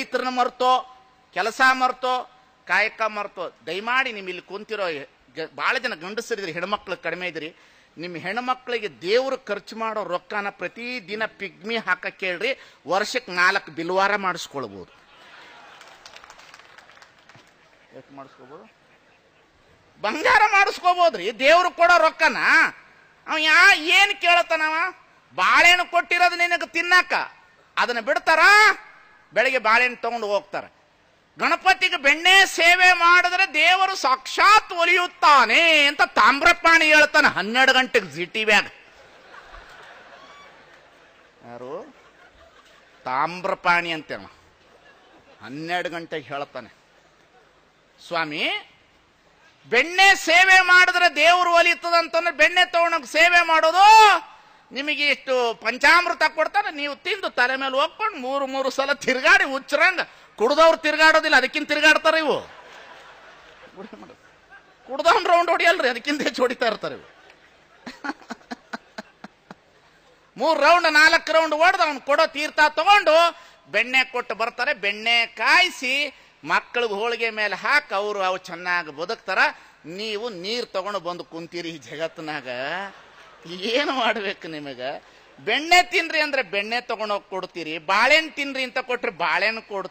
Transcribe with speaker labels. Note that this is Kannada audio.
Speaker 1: ರೈತರನ್ನ ಮರ್ತೋ, ಕೆಲಸ ಮರ್ತೋ, ಕಾಯಕ ಮರ್ತೋ, ದಯಮಾಡಿ ನಿಮ್ಮ ಇಲ್ಲಿ ಕುಂತಿರೋ ಭಾಳ ಜನ ಗಂಡಸರಿದ್ರಿ, ಹೆಣ್ಮಕ್ಳು ಕಡಿಮೆ ಇದ್ರಿ. ನಿಮ್ಮ ಹೆಣ್ಮಕ್ಳಿಗೆ ದೇವ್ರು ಖರ್ಚು ಮಾಡೋ ರೊಕ್ಕನ ಪ್ರತಿದಿನ ಪಿಗ್ಮಿ ಹಾಕಕ್ಕೆ ಹೇಳ್ರಿ. ವರ್ಷಕ್ಕೆ 4 ಬಿಲ್ವಾರ ಮಾಡಿಸ್ಕೊಳ್ಬೋದು. ಎಷ್ಟು ಮಾಡಿಸ್ಕೋಬೋದು? ಬಂಗಾರ ಮಾಡಿಸ್ಕೋಬೋದ್ರಿ. ದೇವ್ರು ಕೊಡೋ ರೊಕ್ಕನ ಅವ ಏನು ಕೇಳತ್ತಾನವ? ಬಾಳೆಹಣ್ಣು ಕೊಟ್ಟಿರೋದು ನಿನಗೆ ತಿನ್ನಾಕ, ಅದನ್ನ ಬಿಡ್ತಾರ, ಬೆಳಿಗ್ಗೆ ಬಾಳೆಹಣ್ಣು ತಗೊಂಡು ಹೋಗ್ತಾರ. ಗಣಪತಿಗೆ ಬೆಣ್ಣೆ ಸೇವೆ ಮಾಡಿದ್ರೆ ದೇವರು ಸಾಕ್ಷಾತ್ ಒಲಿಯುತ್ತಾನೆ ಅಂತ ತಾಮ್ರಪಾಣಿ ಹೇಳ್ತಾನೆ 12 ಗಂಟೆಗೆ ಜಿ ಟಿವ್ಯಾಗ. ಯಾರು? ತಾಮ್ರಪಾಣಿ ಅಂತೇಳ 12 ಗಂಟೆಗೆ ಹೇಳ್ತಾನೆ. ಸ್ವಾಮಿ, ಬೆಣ್ಣೆ ಸೇವೆ ಮಾಡಿದ್ರೆ ದೇವರು ಒಲಿಯುತ್ತದಂತಂದ್ರೆ ಬೆಣ್ಣೆ ತಗೊಂಡೋಗಿ ಸೇವೆ ಮಾಡೋದು, ನಿಮಗೆ ಇಷ್ಟು ಪಂಚಾಮೃತ ಕೊಡ್ತಾರೆ, ನೀವು ತಿಂದು ತಲೆ ಮೇಲೆ ಹೋಗ್ಕೊಂಡು 3 ಸಲ ತಿರ್ಗಾಡಿ ಹುಚ್ಚರಂಗ. ಕುಡ್ದವ್ರು ತಿರ್ಗಾಡೋದಿಲ್ಲ, ಅದಕ್ಕಿಂತ ತಿರ್ಗಾಡ್ತಾರೆ ಇವು. ಕುಡ್ದವ್ನ ರೌಂಡ್ ಹೊಡಿಯಲ್ರಿ, ಅದಕ್ಕಿಂತ ಹೆಚ್ಚು ಹೊಡಿತಾ ಇರ್ತಾರೆ ಇವು. 3 ರೌಂಡ್ 4 ರೌಂಡ್ ಹೊಡೆದು ಅವ್ನು ಕೊಡೋ ತೀರ್ಥ ತಗೊಂಡು ಬೆಣ್ಣೆ ಕೊಟ್ಟು ಬರ್ತಾರೆ. ಬೆಣ್ಣೆ ಕಾಯಿಸಿ ಮಕ್ಕಳಿಗೆ ಹೋಳಿಗೆ ಮೇಲೆ ಹಾಕಿ ಅವು ಚೆನ್ನಾಗಿ ಬದುಕ್ತಾರ. ನೀವು ನೀರು ತಗೊಂಡು ಬಂದು ಕುಂತೀರಿ ಈ ಜಗತ್ತಿನಾಗ. ಏನು ಮಾಡ್ಬೇಕು ನಿಮಗೆ? ಬೆಣ್ಣೆ ತಿನ್ರಿ ಅಂದ್ರೆ ಬೆಣ್ಣೆ ತಗೊಂಡೋಗಿ ಕೊಡ್ತೀರಿ, ಬಾಳೆಹಣ್ಣು ತಿನ್ರಿ ಅಂತ ಕೊಟ್ರೆ ಬಾಳೆಹಣ್ಣು ಕೊಡ್ತೀರಿ.